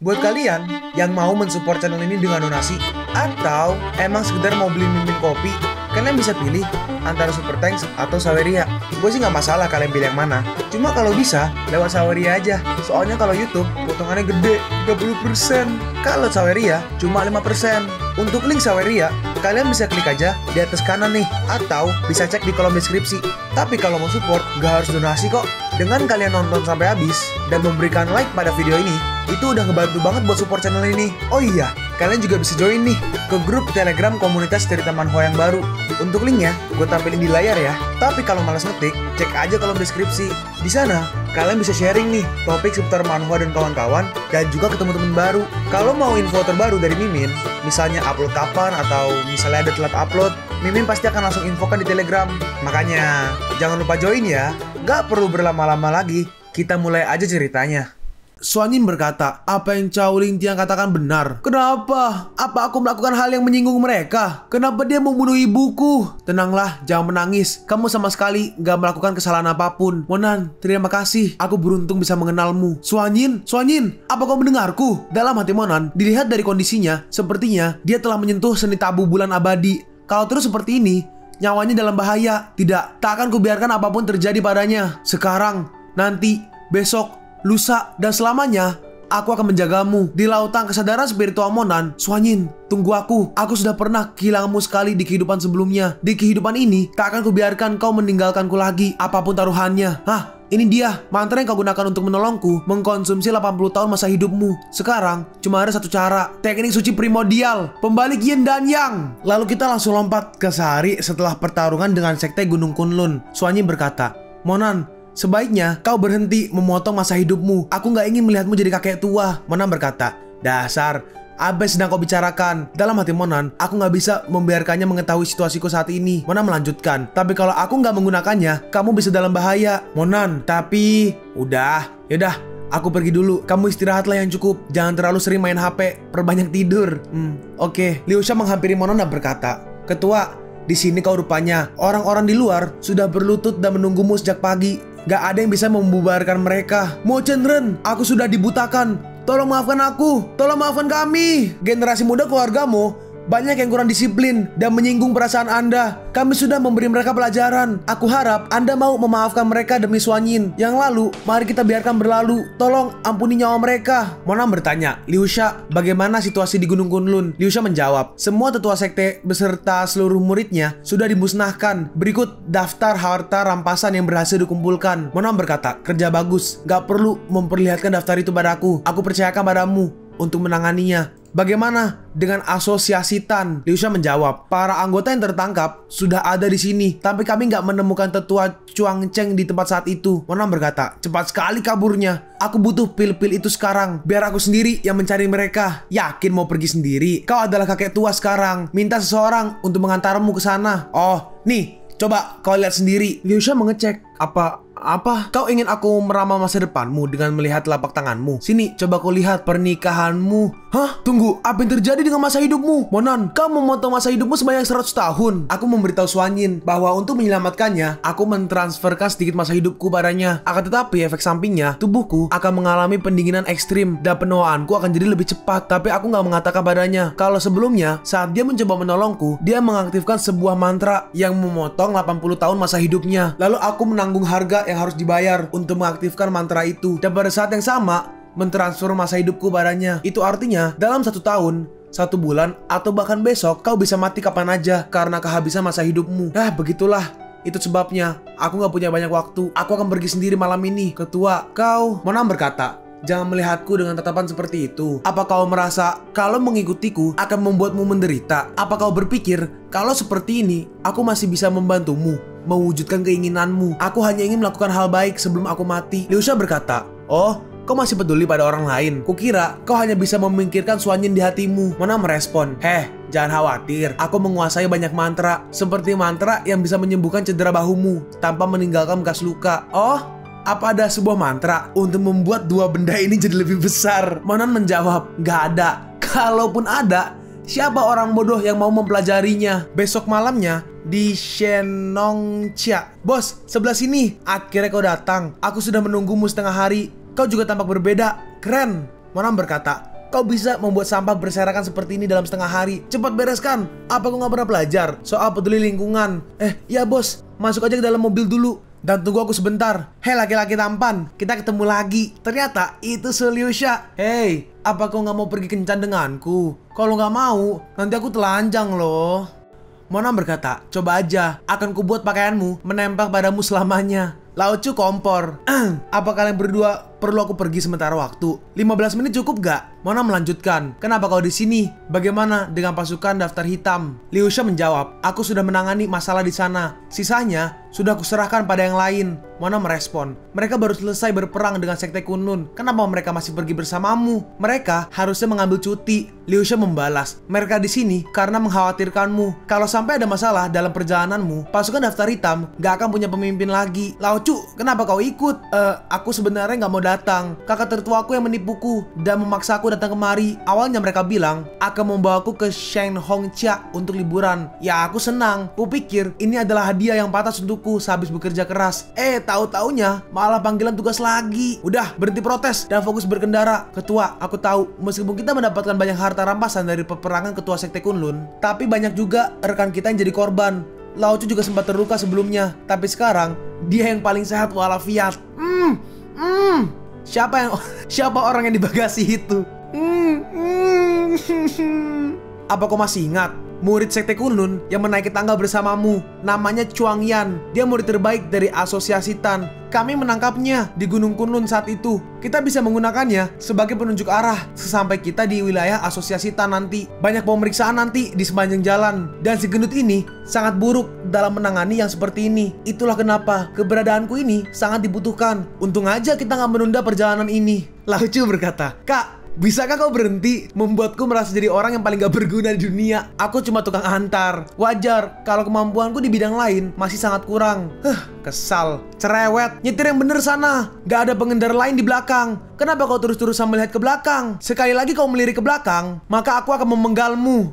Buat kalian yang mau mensupport channel ini dengan donasi atau emang sekedar mau beli mimin kopi, kalian bisa pilih antara Super Thanks atau Saweria. Gue sih nggak masalah kalian pilih yang mana. Cuma kalau bisa lewat Saweria aja. Soalnya kalau YouTube potongannya gede 30%. Kalau Saweria cuma 5%. Untuk link Saweria kalian bisa klik aja di atas kanan nih, atau bisa cek di kolom deskripsi. Tapi kalau mau support gak harus donasi kok. Dengan kalian nonton sampai habis dan memberikan like pada video ini, itu udah ngebantu banget buat support channel ini. Oh iya, kalian juga bisa join nih ke grup Telegram komunitas cerita manhwa yang baru. Untuk linknya gue tampilin di layar ya. Tapi kalau malas ngetik, cek aja kolom deskripsi. Di sana kalian bisa sharing nih topik seputar manhwa dan kawan-kawan, dan juga ketemu teman baru. Kalau mau info terbaru dari Mimin, misalnya upload kapan atau misalnya ada telat upload, Mimin pasti akan langsung infokan di Telegram. Makanya jangan lupa join ya. Gak perlu berlama-lama lagi, kita mulai aja ceritanya. Suanyin berkata, apa yang Cao Lingtiang katakan benar. Kenapa? Apa aku melakukan hal yang menyinggung mereka? Kenapa dia membunuh ibuku? Tenanglah, jangan menangis. Kamu sama sekali gak melakukan kesalahan apapun. Monan, terima kasih. Aku beruntung bisa mengenalmu. Suanyin, apa kau mendengarku? Dalam hati Monan, dilihat dari kondisinya, sepertinya dia telah menyentuh seni tabu bulan abadi. Kalau terus seperti ini, nyawanya dalam bahaya. Tidak, tak akan kubiarkan apapun terjadi padanya. Sekarang, nanti, besok, lusa, dan selamanya aku akan menjagamu. Di lautan kesadaran spiritual Monan, Suanyin, tunggu aku. Aku sudah pernah kehilanganmu sekali di kehidupan sebelumnya. Di kehidupan ini, tak akan kubiarkan kau meninggalkanku lagi, apapun taruhannya. Hah, ini dia, mantra yang kau gunakan untuk menolongku mengkonsumsi 80 tahun masa hidupmu. Sekarang, cuma ada satu cara, teknik suci primordial, pembalik yin dan yang. Lalu kita langsung lompat ke sehari setelah pertarungan dengan sekte Gunung Kunlun. Suanyin berkata, Monan, sebaiknya kau berhenti memotong masa hidupmu. Aku gak ingin melihatmu jadi kakek tua. Monan berkata, dasar, apa yang sedang kau bicarakan? Dalam hati Monan, aku gak bisa membiarkannya mengetahui situasiku saat ini. Monan melanjutkan, tapi kalau aku gak menggunakannya, kamu bisa dalam bahaya. Monan, tapi... Yaudah, aku pergi dulu. Kamu istirahatlah yang cukup. Jangan terlalu sering main HP. Perbanyak tidur. Oke. Liu Sha menghampiri Monan dan berkata, Ketua, di sini kau rupanya. Orang-orang di luar sudah berlutut dan menunggumu sejak pagi. Gak ada yang bisa membubarkan mereka. Mo Chenren, aku sudah dibutakan. Tolong maafkan aku. Tolong maafkan kami. Generasi muda keluargamu banyak yang kurang disiplin dan menyinggung perasaan Anda. Kami sudah memberi mereka pelajaran. Aku harap Anda mau memaafkan mereka demi Suanyin. Yang lalu, mari kita biarkan berlalu. Tolong ampuni nyawa mereka. Monan bertanya, Liu Sha, bagaimana situasi di Gunung Kunlun? Liu Sha menjawab, semua tetua sekte beserta seluruh muridnya sudah dimusnahkan. Berikut daftar harta rampasan yang berhasil dikumpulkan. Monan berkata, kerja bagus. Gak perlu memperlihatkan daftar itu padaku. Aku percayakan padamu untuk menanganinya. Bagaimana dengan asosiasi Tan? Liu Sha menjawab, para anggota yang tertangkap sudah ada di sini, tapi kami nggak menemukan tetua Chuang Cheng di tempat saat itu. Monan berkata, cepat sekali kaburnya. Aku butuh pil-pil itu sekarang. Biar aku sendiri yang mencari mereka. Yakin mau pergi sendiri? Kau adalah kakek tua sekarang. Minta seseorang untuk mengantarmu ke sana. Oh, nih, coba kau lihat sendiri. Liu Sha mengecek. Apa? Kau ingin aku meramal masa depanmu dengan melihat telapak tanganmu? Sini, coba kau lihat pernikahanmu. Hah? Tunggu, apa yang terjadi dengan masa hidupmu? Monan, kau memotong masa hidupmu sebanyak 100 tahun. Aku memberitahu Suanyin bahwa untuk menyelamatkannya, aku mentransferkan sedikit masa hidupku padanya. Akan tetapi efek sampingnya, tubuhku akan mengalami pendinginan ekstrim dan penuaanku akan jadi lebih cepat. Tapi aku nggak mengatakan padanya kalau sebelumnya, saat dia mencoba menolongku, dia mengaktifkan sebuah mantra yang memotong 80 tahun masa hidupnya. Lalu aku menanggung harga yang harus dibayar untuk mengaktifkan mantra itu, dan pada saat yang sama mentransfer masa hidupku padanya. Itu artinya dalam 1 tahun, 1 bulan, atau bahkan besok kau bisa mati kapan aja karena kehabisan masa hidupmu. Begitulah. Itu sebabnya aku gak punya banyak waktu. Aku akan pergi sendiri malam ini. Ketua, kau... Monan berkata, jangan melihatku dengan tatapan seperti itu. Apa kau merasa kalau mengikutiku akan membuatmu menderita? Apa kau berpikir kalau seperti ini aku masih bisa membantumu mewujudkan keinginanmu? Aku hanya ingin melakukan hal baik sebelum aku mati. Liu Sha berkata, oh, kau masih peduli pada orang lain. Kukira kau hanya bisa memikirkan Suanyin di hatimu. Monan merespon, jangan khawatir. Aku menguasai banyak mantra, seperti mantra yang bisa menyembuhkan cedera bahumu tanpa meninggalkan bekas luka. Oh, apa ada sebuah mantra untuk membuat dua benda ini jadi lebih besar? Monan menjawab, gak ada. Kalaupun ada, siapa orang bodoh yang mau mempelajarinya? Besok malamnya di Shenongqia. Bos, sebelah sini. Akhirnya kau datang. Aku sudah menunggumu setengah hari. Kau juga tampak berbeda. Keren. Monan berkata, Kau bisa membuat sampah berserakan seperti ini dalam setengah hari. Cepat bereskan. Apa kau nggak pernah belajar soal peduli lingkungan? Ya bos, masuk aja ke dalam mobil dulu dan tunggu aku sebentar. Hei laki-laki tampan, kita ketemu lagi. Ternyata itu Suliusha. Hei, apa kau nggak mau pergi kencan denganku? Kalau nggak mau, nanti aku telanjang loh. Mona berkata, coba aja, akan kubuat pakaianmu menempel padamu selamanya. Lao Chu kompor. Apa kalian berdua perlu aku pergi sementara waktu? 15 menit cukup gak? Mona melanjutkan, kenapa kau di sini? Bagaimana dengan pasukan daftar hitam? Liu Sha menjawab, aku sudah menangani masalah di sana. Sisanya sudah kuserahkan pada yang lain. Mona merespon, mereka baru selesai berperang dengan sekte Kunlun. Kenapa mereka masih pergi bersamamu? Mereka harusnya mengambil cuti. Liu Sha membalas, mereka di sini karena mengkhawatirkanmu. Kalau sampai ada masalah dalam perjalananmu, pasukan daftar hitam gak akan punya pemimpin lagi. Lao Chu, kenapa kau ikut? Aku sebenarnya gak mau datang. Kakak tertuaku yang menipuku dan memaksaku datang kemari. Awalnya mereka bilang akan membawaku ke Shen Hongxia untuk liburan. Ya aku senang. Kupikir ini adalah hadiah yang pantas untukku sehabis bekerja keras. Tahu-taunya malah panggilan tugas lagi. Udah, berhenti protes dan fokus berkendara. Ketua, aku tahu meskipun kita mendapatkan banyak harta rampasan dari peperangan ketua sekte Kunlun, tapi banyak juga rekan kita yang jadi korban. Lao Chu juga sempat terluka sebelumnya, tapi sekarang dia yang paling sehat walafiat. Siapa orang yang di bagasi itu? Apa kau masih ingat murid sekte Kunlun yang menaiki tangga bersamamu? Namanya Chuang Yan. Dia murid terbaik dari Asosiasi Tan. Kami menangkapnya di Gunung Kunlun saat itu. Kita bisa menggunakannya sebagai penunjuk arah sesampai kita di wilayah Asosiasi Tan nanti. Banyak pemeriksaan nanti di sepanjang jalan. Dan si gendut ini sangat buruk dalam menangani yang seperti ini. Itulah kenapa keberadaanku ini sangat dibutuhkan. Untung aja kita nggak menunda perjalanan ini. Lao Chu berkata, Kak, bisakah kau berhenti membuatku merasa jadi orang yang paling gak berguna di dunia? Aku cuma tukang antar. Wajar kalau kemampuanku di bidang lain masih sangat kurang. Kesal. Cerewet. Nyetir yang bener sana. Gak ada pengendara lain di belakang. Kenapa kau terus-terusan melihat ke belakang? Sekali lagi kau melirik ke belakang, maka aku akan memenggalmu.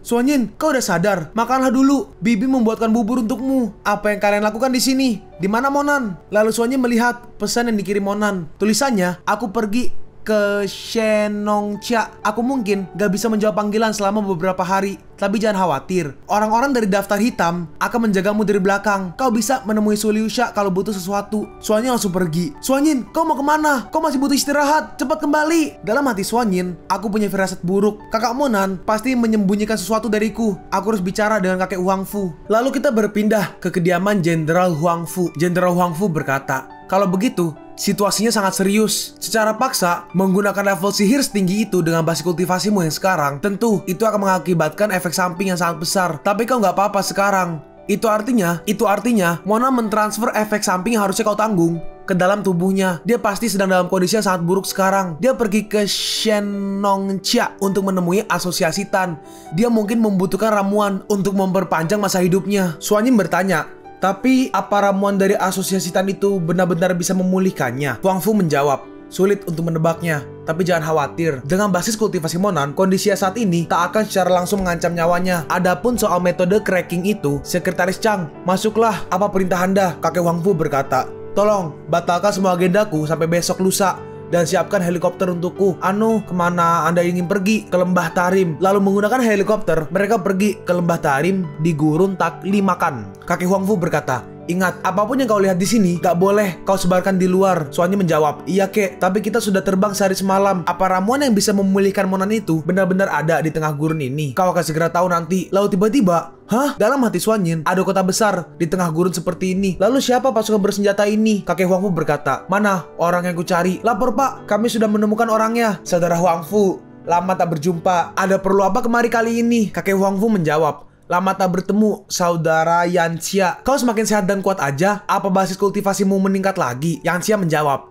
Suanyin, kau udah sadar? Makanlah dulu. Bibi membuatkan bubur untukmu. Apa yang kalian lakukan di sini? Di mana Monan? Lalu Suanyin melihat pesan yang dikirim Monan. Tulisannya, aku pergi ke Shenongxia. Aku mungkin gak bisa menjawab panggilan selama beberapa hari. Tapi jangan khawatir, orang-orang dari daftar hitam akan menjagamu dari belakang. Kau bisa menemui Suliusha kalau butuh sesuatu. Suanyin langsung pergi. Suanyin, kau mau kemana? Kau masih butuh istirahat. Cepat kembali. Dalam hati Suanyin, aku punya firasat buruk. Kakak Monan pasti menyembunyikan sesuatu dariku. Aku harus bicara dengan kakek Huang Fu. Lalu kita berpindah ke kediaman Jenderal Huang Fu. Jenderal Huang Fu berkata, kalau begitu, situasinya sangat serius. Secara paksa, menggunakan level sihir setinggi itu dengan basis kultivasimu yang sekarang, tentu itu akan mengakibatkan efek samping yang sangat besar. Tapi kau nggak apa-apa sekarang. Itu artinya, Mona mentransfer efek samping yang harusnya kau tanggung ke dalam tubuhnya. Dia pasti sedang dalam kondisi yang sangat buruk sekarang. Dia pergi ke Shenongxia untuk menemui Asosiasi Tan. Dia mungkin membutuhkan ramuan untuk memperpanjang masa hidupnya. Suanyin bertanya, tapi apa ramuan dari Asosiasi Tan itu benar-benar bisa memulihkannya? Huang Fu menjawab, sulit untuk menebaknya. Tapi jangan khawatir, dengan basis kultivasi Monan, kondisinya saat ini tak akan secara langsung mengancam nyawanya. Adapun soal metode cracking itu, Sekretaris Chang, masuklah. Apa perintah Anda? Kakek Huang Fu berkata, tolong batalkan semua agendaku sampai besok lusa. Dan siapkan helikopter untukku. Kemana Anda ingin pergi? Ke Lembah Tarim. Lalu menggunakan helikopter, mereka pergi ke Lembah Tarim di Gurun Taklimakan. Kakek Huang Fu berkata, ingat, apapun yang kau lihat di sini gak boleh kau sebarkan di luar. Suanyin menjawab, iya kek, tapi kita sudah terbang sehari semalam. Apa ramuan yang bisa memulihkan Monan itu benar-benar ada di tengah gurun ini? Kau akan segera tahu nanti. Lalu tiba-tiba, dalam hati Suanyin, ada kota besar di tengah gurun seperti ini. Lalu siapa pasukan bersenjata ini? Kakek Huang Fu berkata, mana orang yang kucari? Lapor pak, kami sudah menemukan orangnya. Saudara Huang Fu, lama tak berjumpa. Ada perlu apa kemari kali ini? Kakek Huang Fu menjawab, lama tak bertemu, saudara Yanxia. Kau semakin sehat dan kuat aja. Apa basis kultivasimu meningkat lagi? Yanxia menjawab,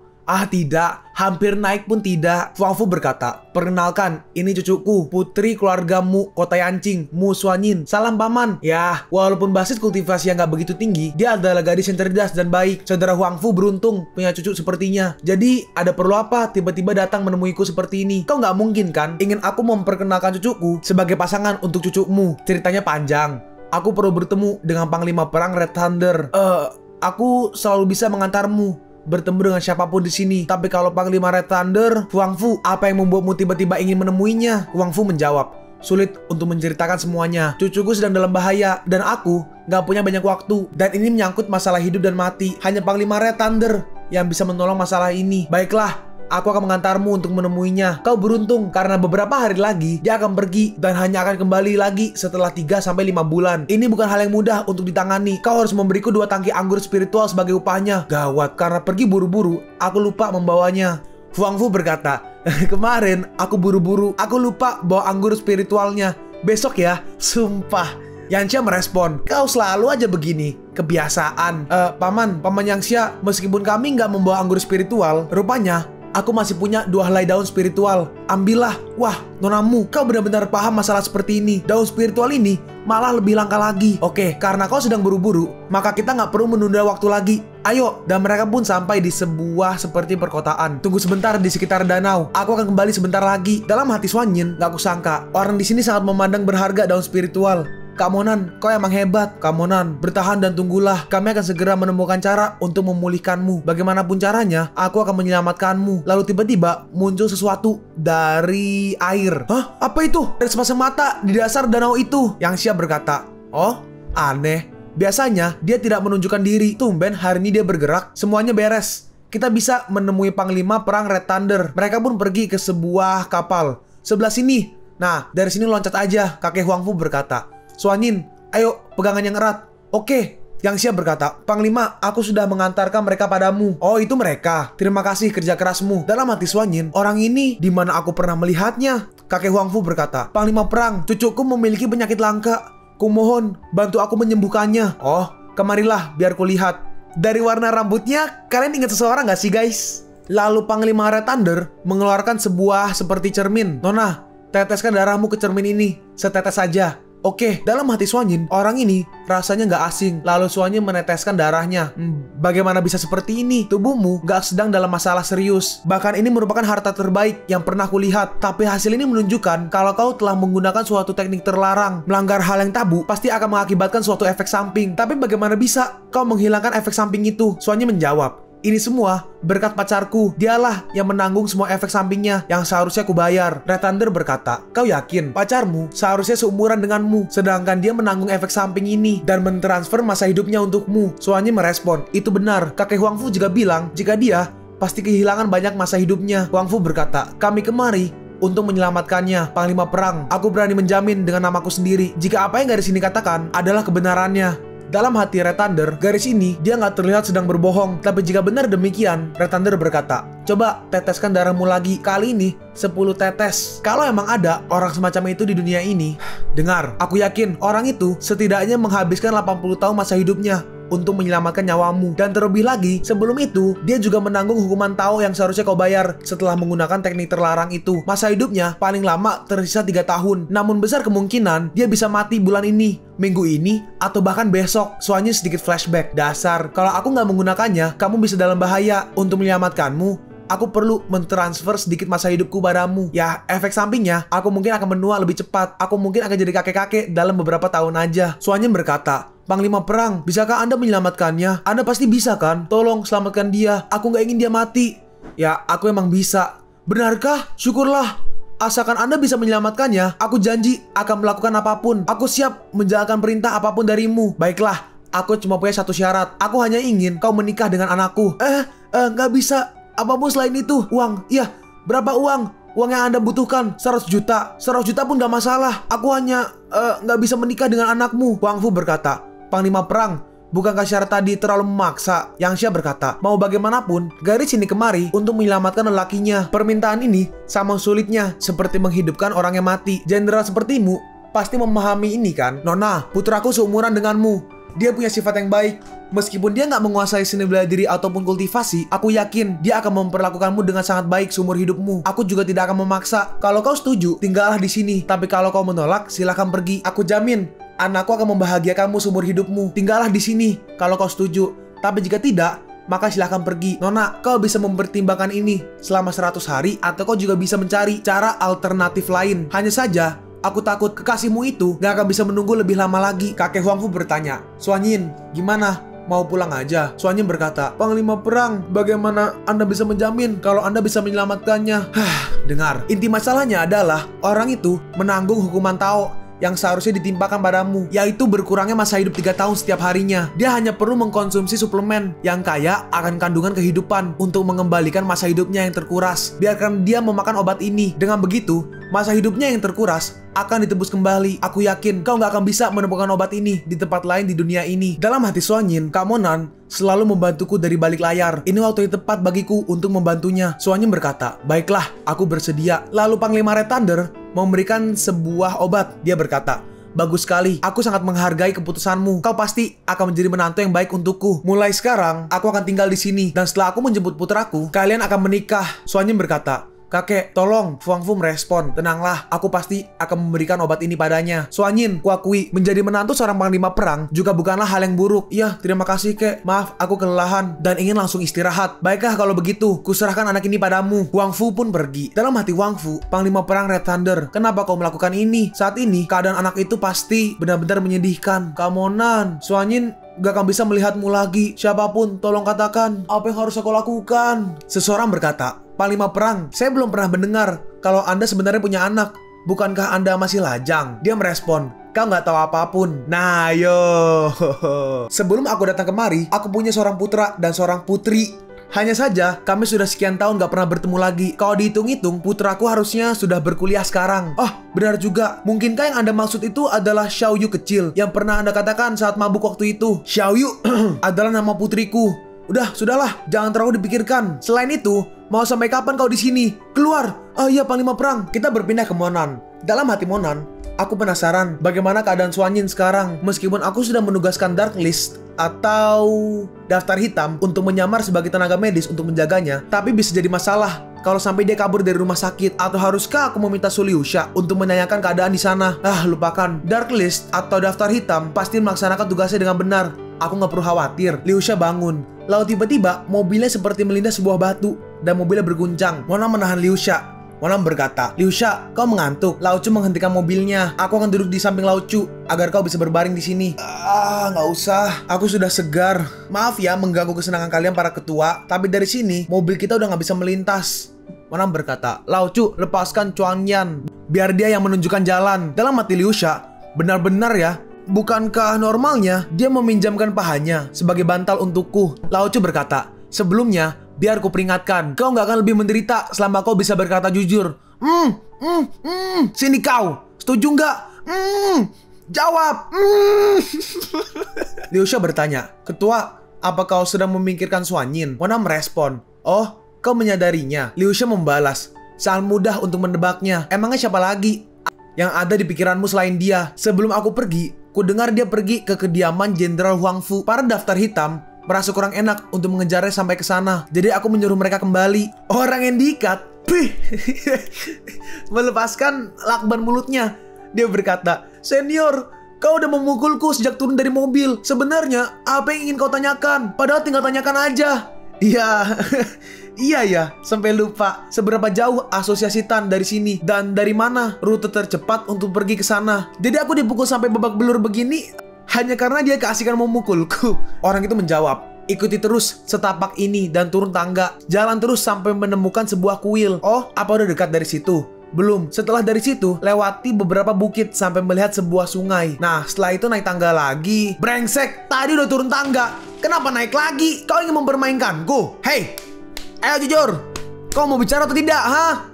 tidak, hampir naik pun tidak. Huang Fu berkata, perkenalkan, ini cucuku, putri keluargamu, Kota Yancing, Mu Suanyin. Salam paman. Ya, walaupun basis kultivasi yang gak begitu tinggi, dia adalah gadis yang cerdas dan baik. Saudara Huang Fu beruntung punya cucu sepertinya. Jadi, ada perlu apa tiba-tiba datang menemuiku seperti ini? Kau gak mungkin kan ingin aku memperkenalkan cucuku sebagai pasangan untuk cucumu? Ceritanya panjang. Aku perlu bertemu dengan Panglima Perang Red Thunder. Aku selalu bisa mengantarmu. bertemu dengan siapapun di sini. Tapi kalau Panglima Red Thunder, Huang Fu, apa yang membuatmu tiba-tiba ingin menemuinya? Huang Fu menjawab, sulit untuk menceritakan semuanya. Cucuku sedang dalam bahaya dan aku gak punya banyak waktu. Dan ini menyangkut masalah hidup dan mati. Hanya Panglima Red Thunder yang bisa menolong masalah ini. Baiklah, aku akan mengantarmu untuk menemuinya. Kau beruntung karena beberapa hari lagi dia akan pergi dan hanya akan kembali lagi setelah 3-5 bulan. Ini bukan hal yang mudah untuk ditangani. Kau harus memberiku 2 tangki anggur spiritual sebagai upahnya. Gawat, karena pergi buru-buru, aku lupa membawanya. Huang Fu berkata, kemarin aku buru-buru, aku lupa bawa anggur spiritualnya. Besok ya, sumpah. Yanxia merespon, kau selalu aja begini, kebiasaan. Paman Yanxia, meskipun kami nggak membawa anggur spiritual, rupanya aku masih punya 2 helai daun spiritual. Ambillah. Wah, nonamu, kau benar-benar paham masalah seperti ini. Daun spiritual ini malah lebih langka lagi. Oke, karena kau sedang buru-buru, maka kita nggak perlu menunda waktu lagi. Ayo, dan mereka pun sampai di sebuah seperti perkotaan. Tunggu sebentar di sekitar danau. Aku akan kembali sebentar lagi. Dalam hati Xuan Yin, gak kusangka orang di sini sangat memandang berharga daun spiritual. Kak Monan, kau emang hebat. Kak Monan, bertahan dan tunggulah. Kami akan segera menemukan cara untuk memulihkanmu. Bagaimanapun caranya, aku akan menyelamatkanmu. Lalu tiba-tiba muncul sesuatu dari air. Hah? Apa itu? Ada sepasang mata di dasar danau itu. Yanxia berkata, oh, aneh. Biasanya dia tidak menunjukkan diri. Tumben hari ini dia bergerak. Semuanya beres. Kita bisa menemui Panglima Perang Red Thunder. Mereka pun pergi ke sebuah kapal sebelah sini. Nah, dari sini loncat aja, kakek Huang Fu berkata. Xuan Yin, ayo pegangan yang erat. Oke. Yanxia berkata, Panglima, aku sudah mengantarkan mereka padamu. Oh, itu mereka. Terima kasih kerja kerasmu. Dalam hati Xuan Yin, orang ini di mana aku pernah melihatnya? Kakek Huang Fu berkata, Panglima Perang, cucuku memiliki penyakit langka. Kumohon, bantu aku menyembuhkannya. Oh, kemarilah biar kulihat. Dari warna rambutnya, kalian ingat seseorang gak sih guys? Lalu Panglima Red Thunder mengeluarkan sebuah seperti cermin. Nona, teteskan darahmu ke cermin ini. Setetes saja. Oke, dalam hati Xuan Yin, orang ini rasanya nggak asing. Lalu Xuan Yin meneteskan darahnya. Bagaimana bisa seperti ini? Tubuhmu nggak sedang dalam masalah serius. Bahkan ini merupakan harta terbaik yang pernah kulihat. Tapi hasil ini menunjukkan kalau kau telah menggunakan suatu teknik terlarang. Melanggar hal yang tabu pasti akan mengakibatkan suatu efek samping. Tapi bagaimana bisa kau menghilangkan efek samping itu? Xuan Yin menjawab, ini semua berkat pacarku. Dialah yang menanggung semua efek sampingnya yang seharusnya kubayar. Red Thunder berkata, kau yakin pacarmu seharusnya seumuran denganmu, sedangkan dia menanggung efek samping ini dan mentransfer masa hidupnya untukmu? Xuan Yin merespon, itu benar. Kakek Huang Fu juga bilang jika dia pasti kehilangan banyak masa hidupnya. Huang Fu berkata, kami kemari untuk menyelamatkannya, Panglima Perang. Aku berani menjamin dengan namaku sendiri jika apa yang garis ini katakan adalah kebenarannya. Dalam hati Red Thunder, garis ini dia nggak terlihat sedang berbohong. Tapi jika benar demikian, Red Thunder berkata, coba teteskan darahmu lagi. Kali ini 10 tetes. Kalau emang ada orang semacam itu di dunia ini, dengar, aku yakin orang itu setidaknya menghabiskan 80 tahun masa hidupnya untuk menyelamatkan nyawamu. Dan terlebih lagi, sebelum itu, dia juga menanggung hukuman Tao yang seharusnya kau bayar setelah menggunakan teknik terlarang itu. Masa hidupnya paling lama tersisa 3 tahun. Namun besar kemungkinan dia bisa mati bulan ini, minggu ini, atau bahkan besok. Soalnya sedikit flashback. Dasar, kalau aku nggak menggunakannya, kamu bisa dalam bahaya. Untuk menyelamatkanmu, aku perlu mentransfer sedikit masa hidupku padamu. Ya, efek sampingnya, aku mungkin akan menua lebih cepat. Aku mungkin akan jadi kakek-kakek dalam beberapa tahun aja. Xuan Yin berkata, Panglima Perang, bisakah Anda menyelamatkannya? Anda pasti bisa kan? Tolong selamatkan dia. Aku nggak ingin dia mati. Ya, aku emang bisa. Benarkah? Syukurlah. Asalkan Anda bisa menyelamatkannya, aku janji akan melakukan apapun. Aku siap menjalankan perintah apapun darimu. Baiklah, aku cuma punya satu syarat. Aku hanya ingin kau menikah dengan anakku. Nggak bisa. Apapun selain itu. Uang, iya. Berapa uang? Uang yang Anda butuhkan 100 juta. 100 juta pun gak masalah. Aku hanya gak bisa menikah dengan anakmu. Huang Fu berkata, Panglima Perang, bukankah syarat tadi terlalu memaksa? Yanxia berkata, mau bagaimanapun, garis ini kemari untuk menyelamatkan lelakinya. Permintaan ini sama sulitnya seperti menghidupkan orang yang mati. Jenderal sepertimu pasti memahami ini kan? Nona, putraku seumuran denganmu. Dia punya sifat yang baik. Meskipun dia nggak menguasai seni bela diri ataupun kultivasi, aku yakin dia akan memperlakukanmu dengan sangat baik seumur hidupmu. Aku juga tidak akan memaksa. Kalau kau setuju, tinggallah di sini. Tapi kalau kau menolak, silahkan pergi. Aku jamin, anakku akan membahagiakanmu seumur hidupmu. Tinggallah di sini kalau kau setuju. Tapi jika tidak, maka silahkan pergi. Nona, kau bisa mempertimbangkan ini selama 100 hari, atau kau juga bisa mencari cara alternatif lain. Hanya saja, aku takut kekasihmu itu gak akan bisa menunggu lebih lama lagi. Kakek Huang Fu bertanya, Xuan Yin, gimana? mau pulang aja. Suanyin berkata, Panglima Perang, bagaimana Anda bisa menjamin kalau Anda bisa menyelamatkannya? Dengar, inti masalahnya adalah orang itu menanggung hukuman Tao yang seharusnya ditimpakan padamu, yaitu berkurangnya masa hidup 3 tahun setiap harinya. Dia hanya perlu mengkonsumsi suplemen yang kaya akan kandungan kehidupan untuk mengembalikan masa hidupnya yang terkuras. Biarkan dia memakan obat ini. Dengan begitu, masa hidupnya yang terkuras akan ditebus kembali. Aku yakin kau nggak akan bisa menemukan obat ini di tempat lain di dunia ini. Dalam hati Suanyin, Kak Monan selalu membantuku dari balik layar. Ini waktu yang tepat bagiku untuk membantunya. Suanyin berkata, baiklah, aku bersedia. Lalu Panglima Red Thunder memberikan sebuah obat. Dia berkata, bagus sekali, aku sangat menghargai keputusanmu. Kau pasti akan menjadi menantu yang baik untukku. Mulai sekarang, aku akan tinggal di sini. Dan setelah aku menjemput putraku, kalian akan menikah. Suanyin berkata, kakek, tolong. Huang Fu merespon, tenanglah, aku pasti akan memberikan obat ini padanya. Suanyin, kuakui, menjadi menantu seorang panglima perang juga bukanlah hal yang buruk. Iya, terima kasih kek. Maaf, aku kelelahan dan ingin langsung istirahat. Baiklah kalau begitu, kuserahkan anak ini padamu. Huang Fu pun pergi. Dalam hati Huang Fu, panglima perang Red Thunder, kenapa kau melakukan ini? Saat ini, keadaan anak itu pasti benar-benar menyedihkan. Kamonan, Suanyin gak akan bisa melihatmu lagi. Siapapun, tolong katakan, apa yang harus aku lakukan? Seseorang berkata, Panglima Perang, saya belum pernah mendengar kalau Anda sebenarnya punya anak. Bukankah Anda masih lajang? Dia merespon, kau nggak tahu apapun. Nah, yo. Sebelum aku datang kemari, aku punya seorang putra dan seorang putri. Hanya saja, kami sudah sekian tahun gak pernah bertemu lagi. Kalau dihitung-hitung, putraku harusnya sudah berkuliah sekarang. Oh, benar juga. Mungkinkah yang Anda maksud itu adalah Xiao Yu kecil yang pernah Anda katakan saat mabuk waktu itu? Xiao Yu adalah nama putriku. Udah, sudahlah, jangan terlalu dipikirkan. Selain itu, mau sampai kapan kau di sini? Keluar! Oh iya, Panglima Perang. Kita berpindah ke Monan. Dalam hati Monan, aku penasaran bagaimana keadaan Suanyin sekarang. Meskipun aku sudah menugaskan Dark List atau daftar hitam untuk menyamar sebagai tenaga medis untuk menjaganya, tapi bisa jadi masalah kalau sampai dia kabur dari rumah sakit. Atau haruskah aku meminta Su Liuxia untuk menanyakan keadaan di sana? Lupakan. Dark List atau daftar hitam pasti melaksanakan tugasnya dengan benar. Aku nggak perlu khawatir. Liuxia bangun. Lalu tiba-tiba mobilnya seperti melindas sebuah batu dan mobilnya berguncang. Mona menahan Liuxia. Mona berkata, Liuxia, kau mengantuk. Lao Chu menghentikan mobilnya. Aku akan duduk di samping Lao Chu agar kau bisa berbaring di sini. Nggak usah. Aku sudah segar. Maaf ya mengganggu kesenangan kalian para ketua. Tapi dari sini mobil kita udah nggak bisa melintas. Mona berkata, Lao Chu, lepaskan Chuan Yan. Biar dia yang menunjukkan jalan. Dalam hati Liuxia, benar-benar ya. Bukankah normalnya dia meminjamkan pahanya sebagai bantal untukku? Lao Chu berkata, sebelumnya biar ku peringatkan, kau nggak akan lebih menderita selama kau bisa berkata jujur. Sini kau, setuju nggak? Jawab. Liuxia bertanya, ketua, apa kau sedang memikirkan Suanyin? Mona merespon, oh, kau menyadarinya. Liuxia membalas, sangat mudah untuk mendebaknya. Emangnya siapa lagi yang ada di pikiranmu selain dia? Sebelum aku pergi, ku dengar dia pergi ke kediaman Jenderal Huang Fu. Para daftar hitam merasa kurang enak untuk mengejarnya sampai ke sana. Jadi aku menyuruh mereka kembali. Orang yang diikat melepaskan lakban mulutnya. Dia berkata, Senior, kau udah memukulku sejak turun dari mobil. Sebenarnya apa yang ingin kau tanyakan? Padahal tinggal tanyakan aja. Iya. Iya ya, sampai lupa seberapa jauh asosiasi Tan dari sini dan dari mana rute tercepat untuk pergi ke sana. Jadi aku dipukul sampai babak belur begini hanya karena dia keasikan memukulku. Orang itu menjawab, ikuti terus setapak ini dan turun tangga. Jalan terus sampai menemukan sebuah kuil. Oh, apa udah dekat dari situ? Belum. Setelah dari situ, lewati beberapa bukit sampai melihat sebuah sungai. Nah, setelah itu naik tangga lagi. Brengsek, tadi udah turun tangga. Kenapa naik lagi? Kau ingin mempermainkanku? Hei! Ayo jujur, kau mau bicara atau tidak?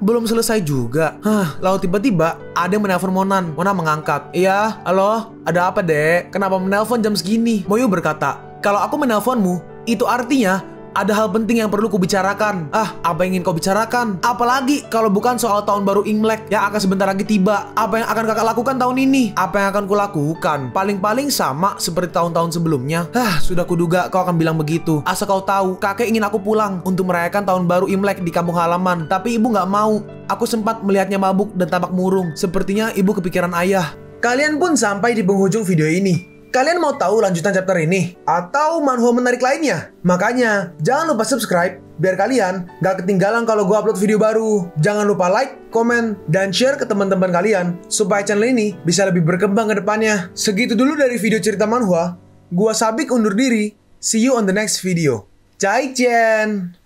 Belum selesai juga. Lalu tiba-tiba ada yang menelpon Monan. Mona mengangkat. Iya, halo, ada apa dek? Kenapa menelpon jam segini? Moyu berkata, kalau aku menelponmu, itu artinya ada hal penting yang perlu kubicarakan. Apa yang ingin kau bicarakan? Apalagi kalau bukan soal tahun baru Imlek yang akan sebentar lagi tiba. Apa yang akan kakak lakukan tahun ini? Apa yang akan kulakukan? Paling-paling sama seperti tahun-tahun sebelumnya. Sudah kuduga kau akan bilang begitu. Asal kau tahu, kakek ingin aku pulang untuk merayakan tahun baru Imlek di kampung halaman. Tapi ibu nggak mau. Aku sempat melihatnya mabuk dan tampak murung. Sepertinya ibu kepikiran ayah. Kalian pun sampai di penghujung video ini. Kalian mau tahu lanjutan chapter ini? Atau manhwa menarik lainnya? Makanya, jangan lupa subscribe biar kalian gak ketinggalan kalau gue upload video baru. Jangan lupa like, komen, dan share ke teman-teman kalian supaya channel ini bisa lebih berkembang ke depannya. Segitu dulu dari video cerita manhwa. Gua Sabik undur diri. See you on the next video. Zaijian!